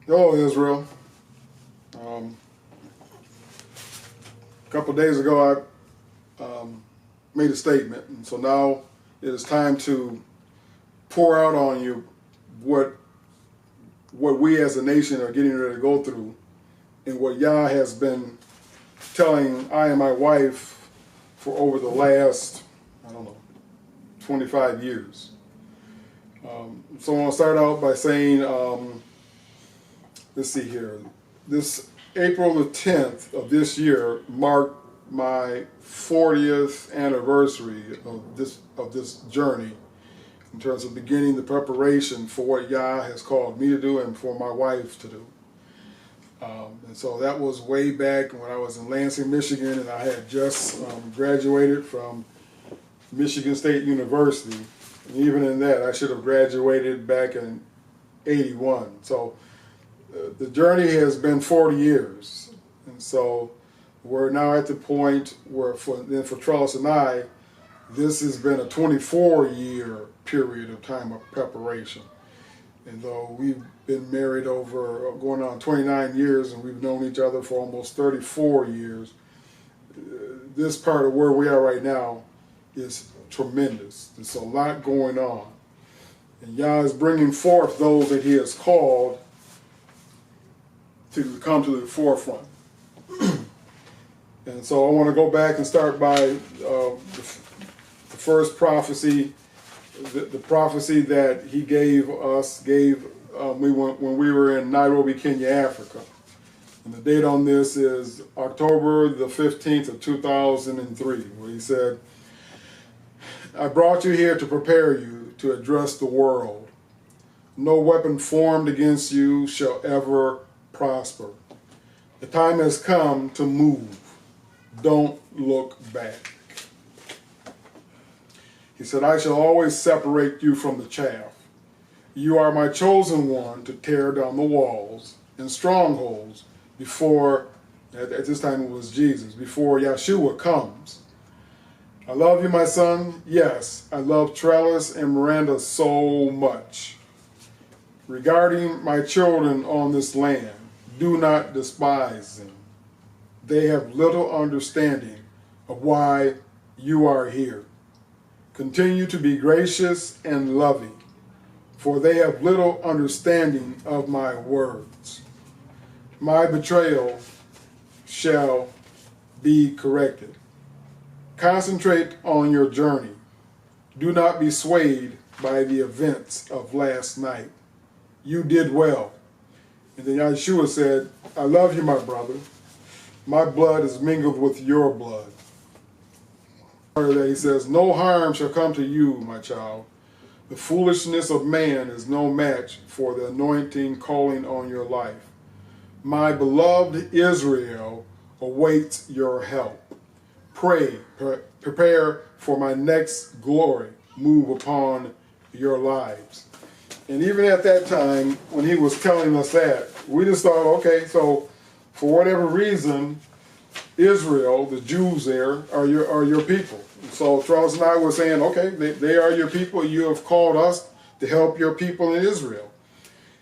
Hello, Israel. A couple of days ago, I made a statement, and so now it is time to pour out on you what we as a nation are getting ready to go through, and what Yah has been telling I and my wife for over the last, 25 years. So I want to start out by saying, let's see here, this April the 10th of this year marked my 40th anniversary of this journey in terms of beginning the preparation for what Yah has called me to do and for my wife to do. And so that was way back when I was in Lansing, Michigan, and I had just graduated from Michigan State University. And even in that, I should have graduated back in '81. So the journey has been 40 years. And so we're now at the point where for Trelis and I, this has been a 24-year period of time of preparation. And though we've been married over going on 29 years and we've known each other for almost 34 years, this part of where we are right now is tremendous. There's a lot going on. And Yah is bringing forth those that He has called to come to the forefront. And so I want to go back and start by the first prophecy, the prophecy that He gave us, when we were in Nairobi, Kenya, Africa. And the date on this is October the 15th of 2003, where He said, "I brought you here to prepare you to address the world. No weapon formed against you shall ever prosper. The time has come to move. Don't look back." He said, "I shall always separate you from the chaff. You are my chosen one to tear down the walls and strongholds before," at this time it was Jesus, "before Yahshua comes. I love you, my son. Yes, I love Trelis and Miranda so much. Regarding my children on this land, do not despise them. They have little understanding of why you are here. Continue to be gracious and loving, for they have little understanding of my words. My betrayal shall be corrected. Concentrate on your journey. Do not be swayed by the events of last night. You did well." And then Yahshua said, "I love you, my brother. My blood is mingled with your blood." That He says, "No harm shall come to you, my child. The foolishness of man is no match for the anointing calling on your life. My beloved Israel awaits your help. Pray, prepare for my next glory move upon your lives." And even at that time, when He was telling us that, we just thought, okay, so for whatever reason, Israel, the Jews there, are your people. So Trelis and I were saying, okay, they are your people. You have called us to help your people in Israel.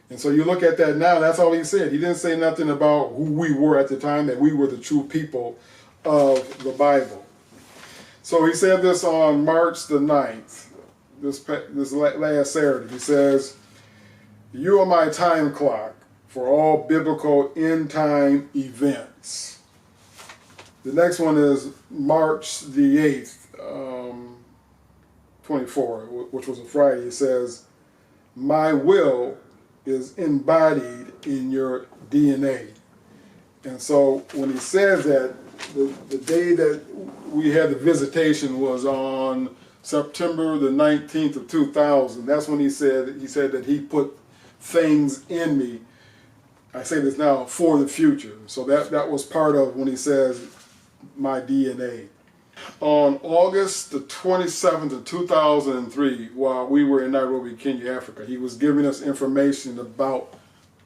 And so you look at that now, that's all He said. He didn't say nothing about who we were at the time, that we were the true people of the Bible. So He said this on March the 9th, this last Saturday. He says, "You are my time clock for all biblical end time events." The next one is March the 8th, 24, which was a Friday. It says, "My will is embodied in your DNA." And so when He says that, the day that we had the visitation was on September the 19th of 2000. That's when He said that He put things in me. I say this now, for the future. So that was part of when He says my DNA. On August the 27th of 2003, while we were in Nairobi, Kenya, Africa, He was giving us information about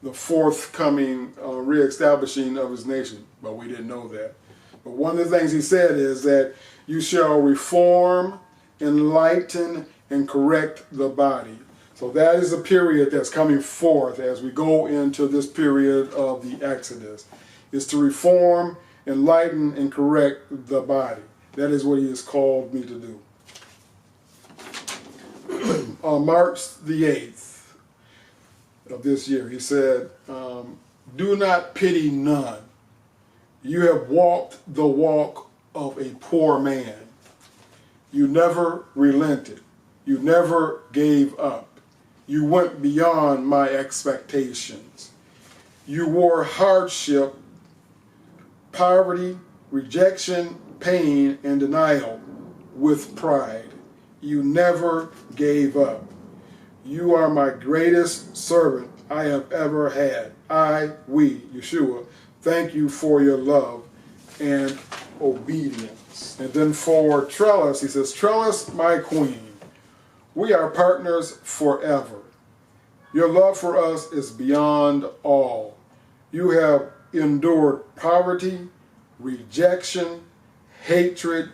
the forthcoming reestablishing of His nation, but we didn't know that. But one of the things He said is that you shall reform, enlighten, and correct the body. So that is a period that's coming forth as we go into this period of the Exodus, is to reform, enlighten, and correct the body. That is what he has called me to do. On March the 8th of this year, he said, do not pity none. You have walked the walk of a poor man. You never relented. You never gave up. You went beyond my expectations. You wore hardship, poverty, rejection, pain, and denial with pride. You never gave up. You are my greatest servant I have ever had. We, Yeshua, thank you for your love and obedience. And then for Trelis, he says, Trelis, my queen, we are partners forever. Your love for us is beyond all. You have endured poverty, rejection, hatred,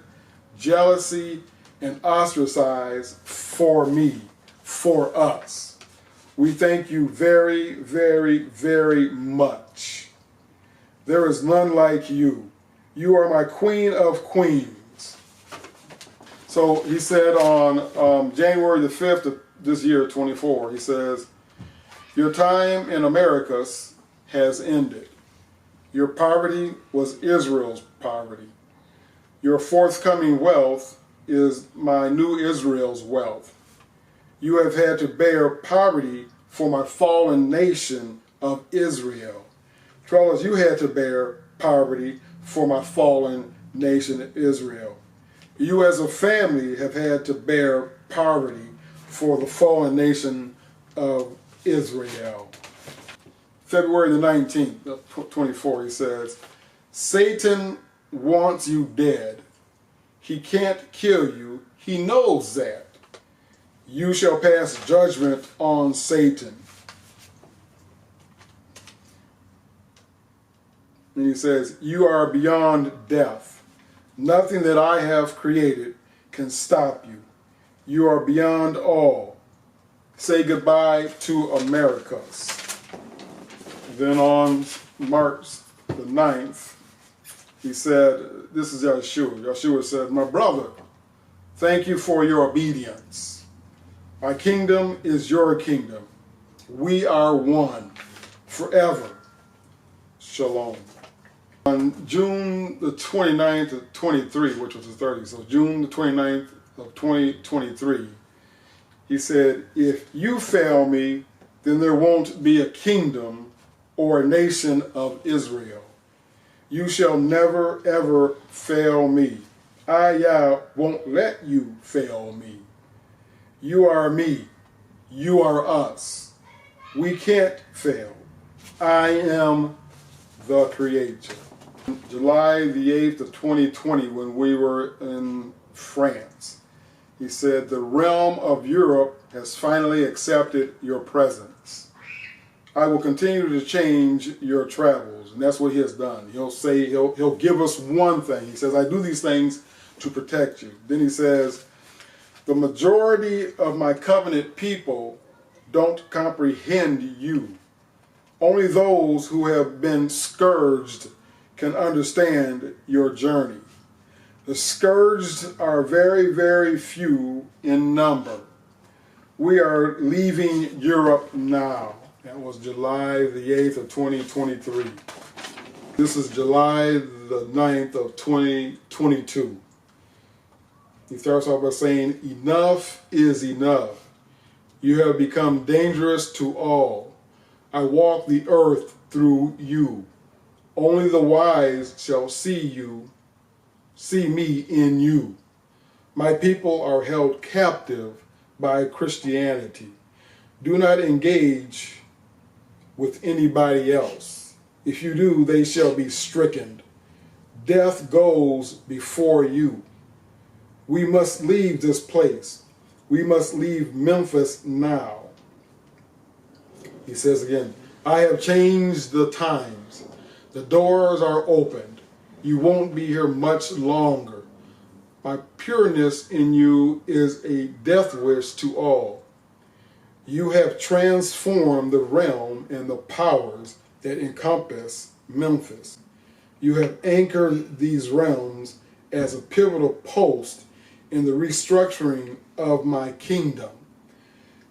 jealousy, and ostracized for me, for us. We thank you very, very, very much. There is none like you. You are my queen of queens. So he said on January the 5th of this year, 24, he says, your time in Americas has ended. Your poverty was Israel's poverty. Your forthcoming wealth is my new Israel's wealth. You have had to bear poverty for my fallen nation of Israel. Trelis, you had to bear poverty for my fallen nation of Israel. You as a family have had to bear poverty for the fallen nation of Israel. February the 19th, 24, he says, Satan wants you dead. He can't kill you. He knows that. You shall pass judgment on Satan. And he says, you are beyond death. Nothing that I have created can stop you. You are beyond all. Say goodbye to Americas. Then on March the 9th, he said, this is Yahshua. Yahshua said, my brother, thank you for your obedience. My kingdom is your kingdom. We are one forever. Shalom. On June the 29th of 23, which was the 30th, so June the 29th of 2023, he said, if you fail me, then there won't be a kingdom or a nation of Israel. You shall never, ever fail me. I, Yah, won't let you fail me. You are me. You are us. We can't fail. I am the Creator. July the 8th of 2020, when we were in France, he said, the realm of Europe has finally accepted your presence. I will continue to change your travels. And that's what he has done. He'll say, he'll give us one thing. He says, I do these things to protect you. Then he says, the majority of my covenant people don't comprehend you. Only those who have been scourged can understand your journey. The scourged are very, very few in number. We are leaving Europe now. That was July the 8th of 2023. This is July the 9th of 2022. He starts off by saying, enough is enough. You have become dangerous to all. I walk the earth through you. Only the wise shall see me in you. My people are held captive by Christianity. Do not engage with anybody else. If you do, they shall be stricken. Death goes before you. We must leave this place. We must leave Memphis now. He says again, I have changed the times. The doors are opened. You won't be here much longer. My pureness in you is a death wish to all. You have transformed the realm and the powers that encompass Memphis. You have anchored these realms as a pivotal post in the restructuring of my kingdom.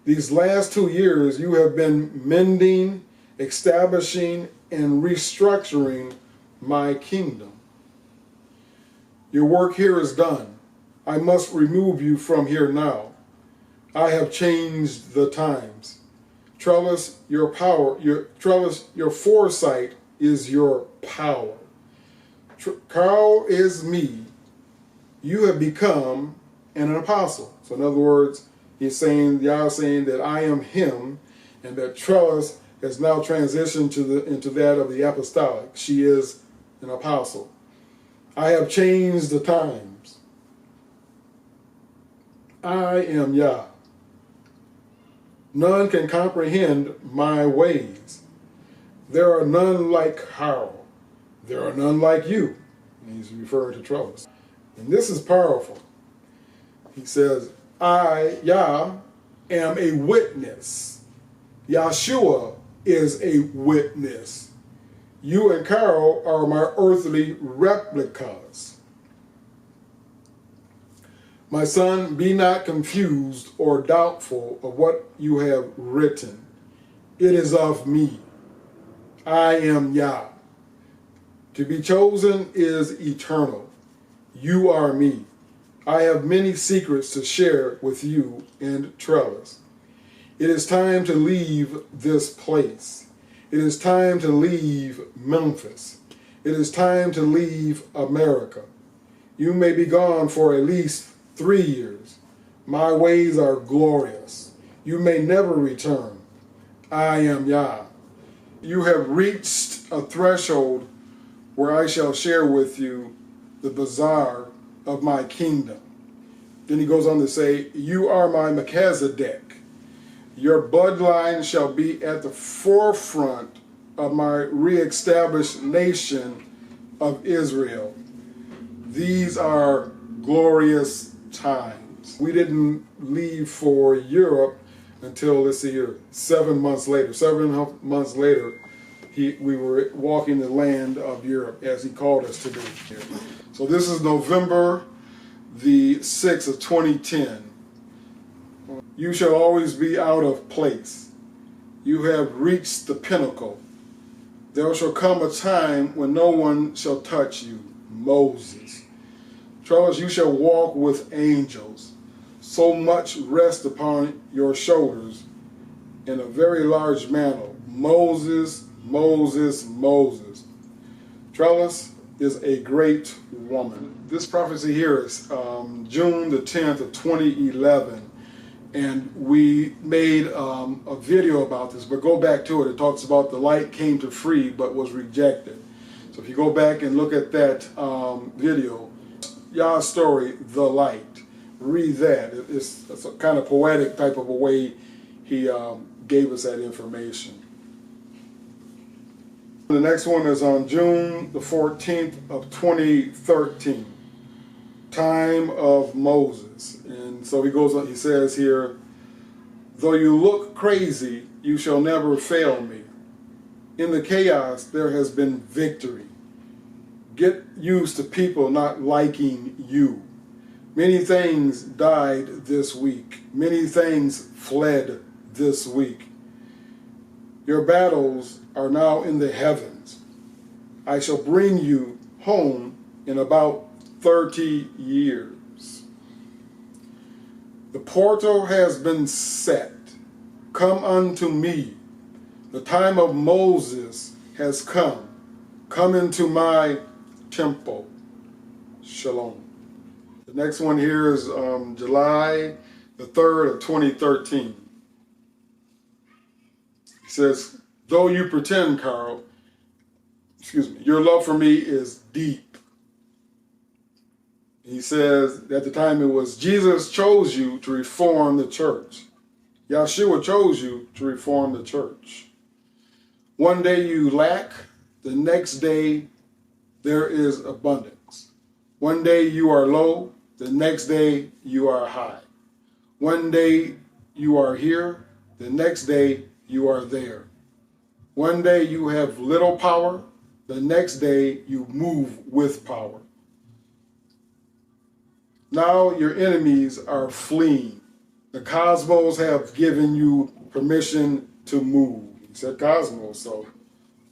These last 2 years, you have been mending, establishing, and restructuring my kingdom. Your work here is done. I must remove you from here now. I have changed the times. Trelis, your power, your foresight is your power. Carl is me. You have become an apostle. So in other words, Yah is saying that I am him, and that Trelis has now transitioned into that of the Apostolic. She is an apostle. I have changed the times. I am Yah. None can comprehend my ways. There are none like Carl. There are none like you. And he's referring to Trelis. And this is powerful. He says, I, Yah, am a witness. Yahshua is a witness. You and Carl are my earthly replicas. My son, be not confused or doubtful of what you have written. It is of me. I am Yah. To be chosen is eternal. You are me. I have many secrets to share with you and Trelis. It is time to leave this place. It is time to leave Memphis. It is time to leave America. You may be gone for at least 3 years. My ways are glorious. You may never return. I am Yah. You have reached a threshold where I shall share with you the bazaar of my kingdom. Then he goes on to say, you are my Melchizedek. Your bloodline shall be at the forefront of my reestablished nation of Israel. These are glorious times. We didn't leave for Europe until, let's see here, 7 months later. 7 months later, we were walking the land of Europe as he called us to do. So this is November the 6th of 2010. You shall always be out of place. You have reached the pinnacle. There shall come a time when no one shall touch you. Moses. Trelis, you shall walk with angels. So much rest upon your shoulders in a very large mantle. Moses, Moses, Moses. Trelis is a great woman. This prophecy here is June the 10th of 2011. And we made a video about this, but go back to it. It talks about the light came to free but was rejected. So if you go back and look at that video, Yah's story, The Light, read that. It's a kind of poetic type of a way he gave us that information. The next one is on June the 14th of 2013. Time of Moses. And so he goes on, he says here, though you look crazy, you shall never fail me. In the chaos, there has been victory. Get used to people not liking you. Many things died this week. Many things fled this week. Your battles are now in the heavens. I shall bring you home in about 30 years. The portal has been set. Come unto me. The time of Moses has come. Come into my temple. Shalom. The next one here is July the 3rd of 2013. He says, though you pretend, Carl, your love for me is deep. He says, at the time it was, Jesus chose you to reform the church. Yahshua chose you to reform the church. One day you lack, the next day there is abundance. One day you are low, the next day you are high. One day you are here, the next day you are there. One day you have little power, the next day you move with power. Now your enemies are fleeing. The cosmos have given you permission to move. He said cosmos, so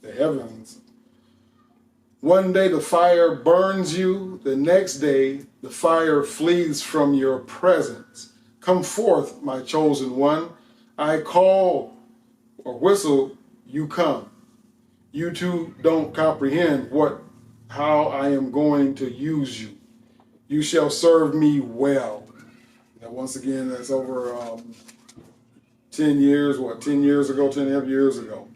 the heavens. One day the fire burns you, the next day the fire flees from your presence. Come forth, my chosen one. I call or whistle, you come. You too don't comprehend how I am going to use you. You shall serve me well. Now, once again, that's over 10 years, 10 years ago, 10.5 years ago.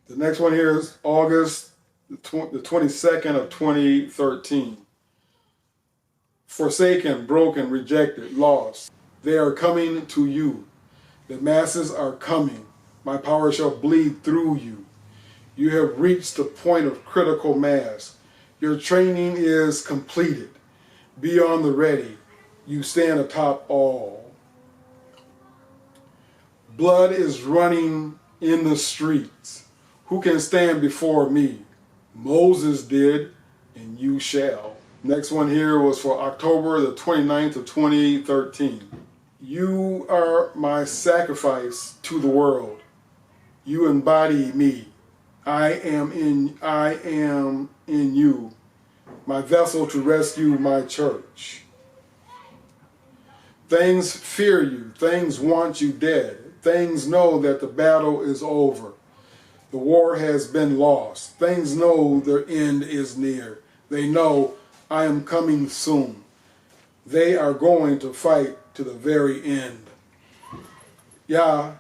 The next one here is August the 22nd of 2013. Forsaken, broken, rejected, lost. They are coming to you. The masses are coming. My power shall bleed through you. You have reached the point of critical mass. Your training is completed. Be on the ready. You stand atop all. Blood is running in the streets. Who can stand before me? Moses did, and you shall. Next one here was for October the 29th of 2013. You are my sacrifice to the world. You embody me. I am in you, my vessel to rescue my church. Things fear you. Things want you dead. Things know that the battle is over. The war has been lost. Things know their end is near. They know I am coming soon. They are going to fight to the very end. Yah,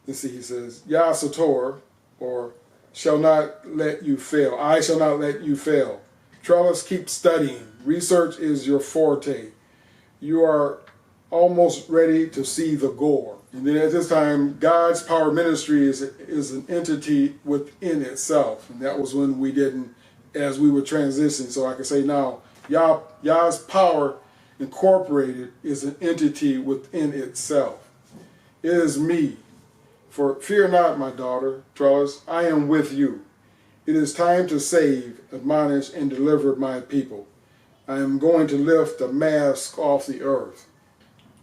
let's see, he says, Yah Sator, or shall not let you fail. I shall not let you fail. Trelis, keep studying. Research is your forte. You are almost ready to see the gore. And then at this time, God's power ministry is an entity within itself. And that was when we didn't, as we were transitioning. So I can say now, Yah's power incorporated is an entity within itself. It is me. For fear not, my daughter, Trelis, I am with you. It is time to save, admonish, and deliver my people. I am going to lift the mask off the earth.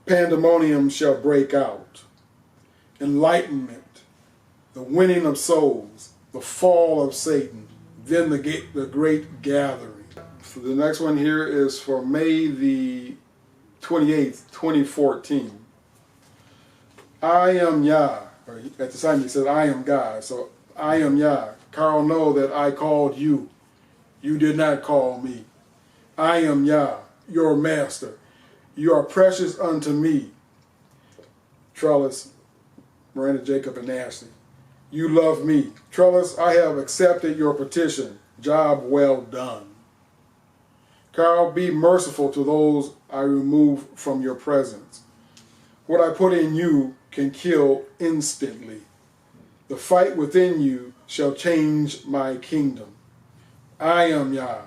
Pandemonium shall break out. Enlightenment, the winning of souls, the fall of Satan, then the great gathering. So the next one here is for May the 28th, 2014. I am Yah. Or at the time he said, I am God. So I am Yah. Carl, know that I called you. You did not call me. I am Yah, your master. You are precious unto me. Trelis, Miranda, Jacob, and Ashley. You love me. Trelis, I have accepted your petition. Job well done. Carl, be merciful to those I remove from your presence. What I put in you can kill instantly. The fight within you shall change my kingdom. I am Yah.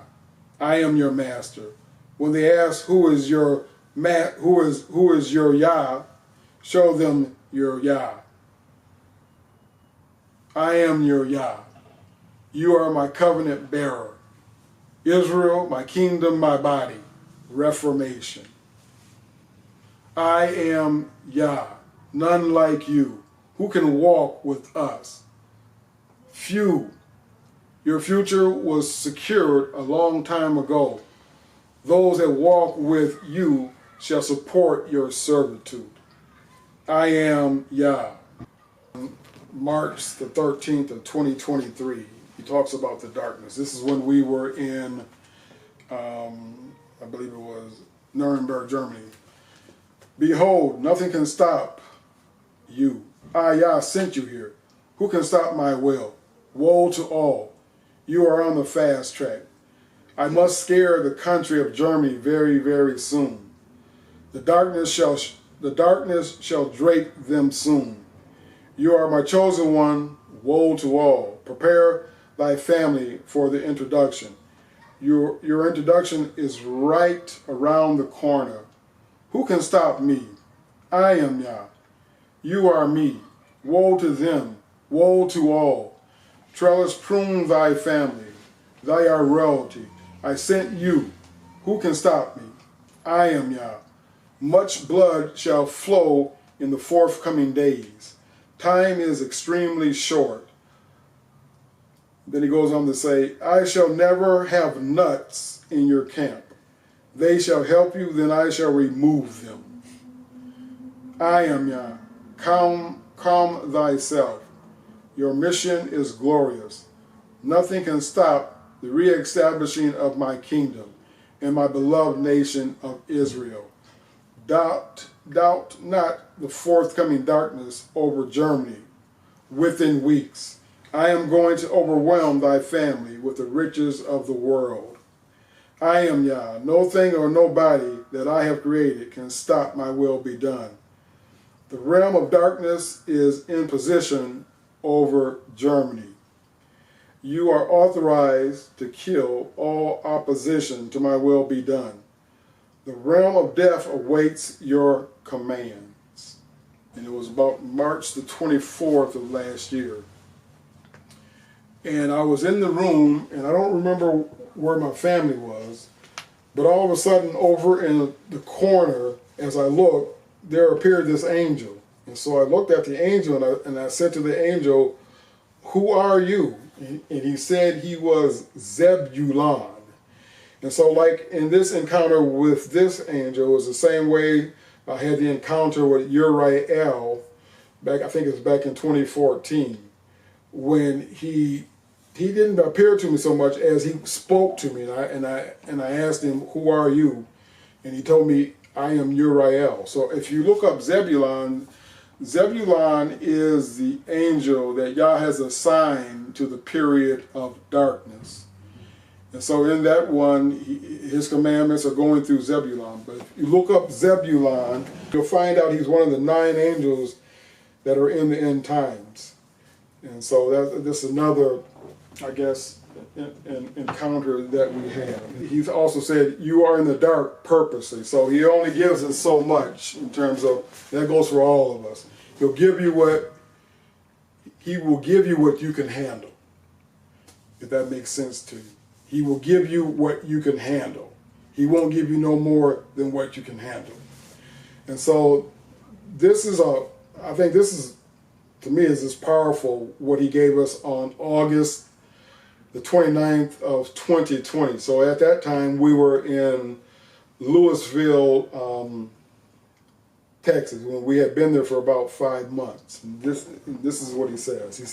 I am your master. When they ask who is your Yah, show them your Yah. I am your Yah. You are my covenant bearer. Israel, my kingdom, my body. Reformation. I am Yah, none like you. Who can walk with us? Few. Your future was secured a long time ago. Those that walk with you shall support your servitude. I am Yah. March the 13th of 2023, he talks about the darkness. This is when we were in, I believe it was Nuremberg, Germany. Behold, nothing can stop you. I, Yah, sent you here. Who can stop my will? Woe to all. You are on the fast track. I must scare the country of Germany very, very soon. The darkness shall drape them soon. You are my chosen one. Woe to all. Prepare thy family for the introduction. Your introduction is right around the corner. Who can stop me? I am Yah. You are me. Woe to them, woe to all. Trelis, prune thy family, thy are royalty. I sent you. Who can stop me? I am Yah. Much blood shall flow in the forthcoming days. Time is extremely short. Then he goes on to say, I shall never have nuts in your camp. They shall help you, then I shall remove them. I am Yah. Calm thyself. Your mission is glorious. Nothing can stop the reestablishing of my kingdom and my beloved nation of Israel. Doubt not the forthcoming darkness over Germany within weeks. I am going to overwhelm thy family with the riches of the world. I am Yah. No thing or nobody that I have created can stop my will be done. The realm of darkness is in position over Germany. You are authorized to kill all opposition to my will be done. The realm of death awaits your commands. And it was about March the 24th of last year. And I was in the room, and I don't remember where my family was, but all of a sudden over in the corner, as I looked, there appeared this angel. And so I looked at the angel, and I said to the angel, who are you? And he said he was Zebulon. And so like in this encounter with this angel, it was the same way I had the encounter with Uriel back, I think it was back in 2014, when he didn't appear to me so much as he spoke to me, and I asked him, who are you? And he told me, I am Uriel. So if you look up Zebulon, Zebulon is the angel that Yah has assigned to the period of darkness. And so in that one, his commandments are going through Zebulon. But if you look up Zebulon, you'll find out he's one of the 9 angels that are in the end times. And so this is another, I guess, an encounter that we have. He's also said, you are in the dark purposely. So he only gives us so much in terms of, that goes for all of us. He will give you what you can handle, if that makes sense to you. He will give you what you can handle. He won't give you no more than what you can handle. And so I think this is, to me, is powerful what he gave us on August the 29th of 2020. So at that time, we were in Louisville, Texas, when we had been there for about 5 months. And this is what he says. He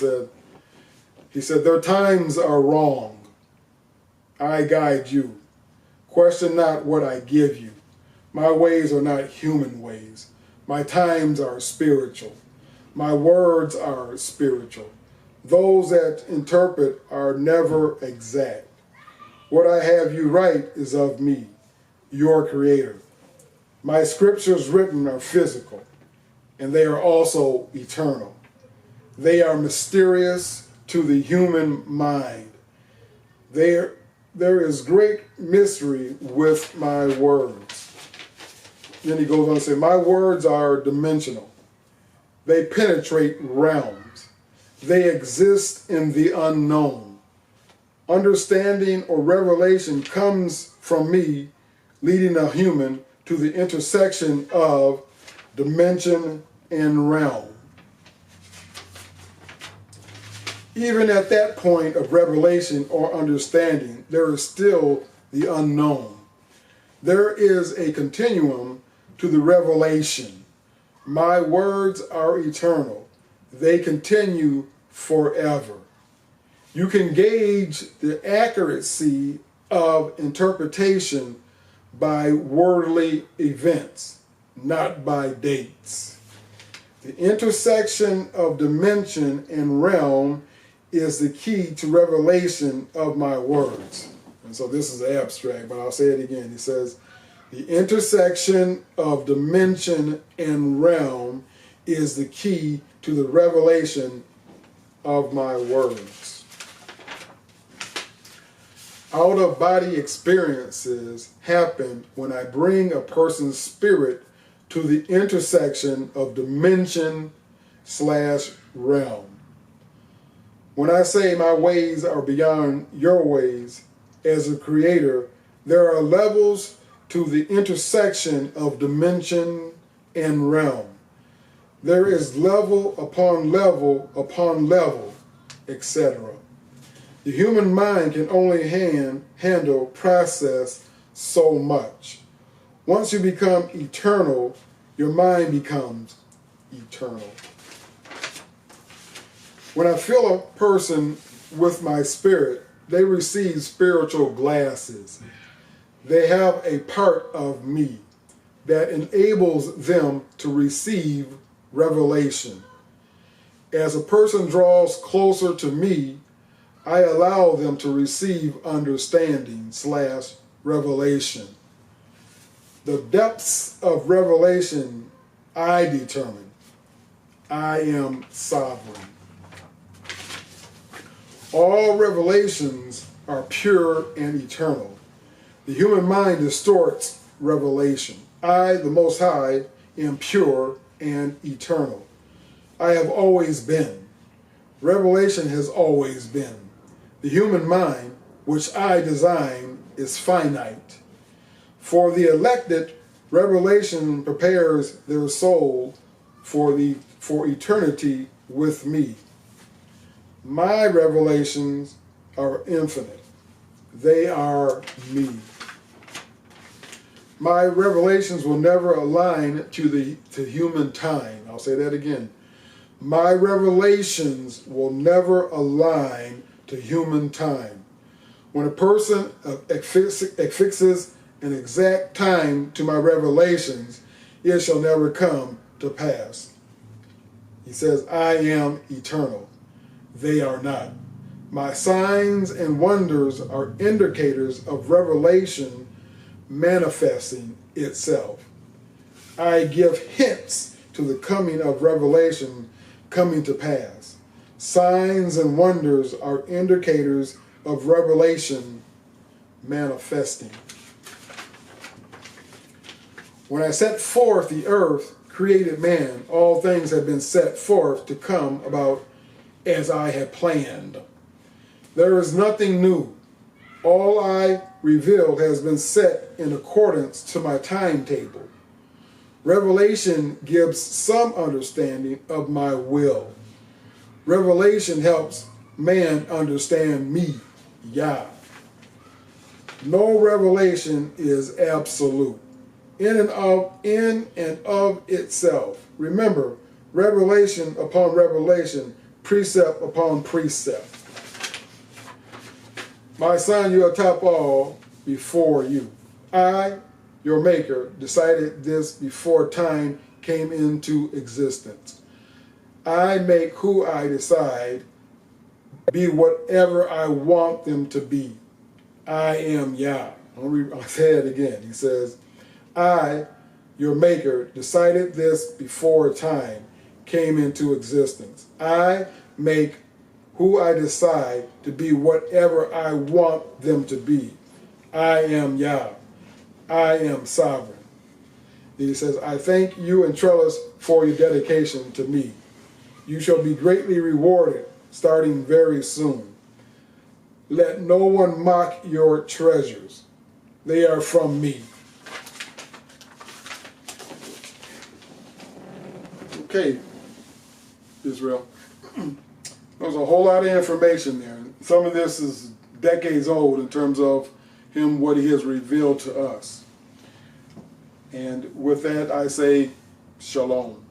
said, their times are wrong. I guide you. Question not what I give you. My ways are not human ways. My times are spiritual. My words are spiritual. Those that interpret are never exact. What I have you write is of me, your creator. My scriptures written are physical, and they are also eternal. They are mysterious to the human mind. There is great mystery with my words. Then he goes on to say, my words are dimensional. They penetrate realms. They exist in the unknown. Understanding or revelation comes from me, leading a human to the intersection of dimension and realm. Even at that point of revelation or understanding, there is still the unknown. There is a continuum to the revelation. My words are eternal. They continue forever. You can gauge the accuracy of interpretation by worldly events, not by dates. The intersection of dimension and realm is the key to revelation of my words. And so this is abstract, but I'll say it again. He says, the intersection of dimension and realm is the key to the revelation of my words. Out-of-body experiences happen when I bring a person's spirit to the intersection of dimension / realm. When I say my ways are beyond your ways, as a creator, there are levels to the intersection of dimension and realm. There is level upon level upon level, etc. The human mind can only handle, process so much. Once you become eternal, your mind becomes eternal. When I fill a person with my spirit, they receive spiritual glasses. They have a part of me that enables them to receive revelation. As a person draws closer to me, I allow them to receive understanding / revelation. The depths of revelation I determine. I am sovereign. All revelations are pure and eternal. The human mind distorts revelation. I, the Most High, am pure and eternal. I have always been. Revelation has always been. The human mind, which I design, is finite. For the elected, revelation prepares their soul for eternity with me. My revelations are infinite. They are me. My revelations will never align to human time. I'll say that again. My revelations will never align to human time. When a person affixes an exact time to my revelations, it shall never come to pass. He says, I am eternal. They are not. My signs and wonders are indicators of revelation manifesting itself. I give hints to the coming of revelation coming to pass. Signs and wonders are indicators of revelation manifesting. When I set forth the earth, created man, all things have been set forth to come about as I had planned. There is nothing new. All I revealed has been set in accordance to my timetable. Revelation gives some understanding of my will. Revelation helps man understand me, Yah. No revelation is absolute, in and of itself. Remember, revelation upon revelation, precept upon precept. My son, you are top all before you. I, your maker, decided this before time came into existence. I make who I decide be whatever I want them to be. I am Yah. I'll say it again. He says, I, your maker, decided this before time came into existence. I make who I decide to be whatever I want them to be. I am Yah. I am sovereign. He says, I thank you and Trelis for your dedication to me. You shall be greatly rewarded starting very soon. Let no one mock your treasures. They are from me. Okay, Israel. There's a whole lot of information there. Some of this is decades old in terms of him, what he has revealed to us. And with that, I say, Shalom.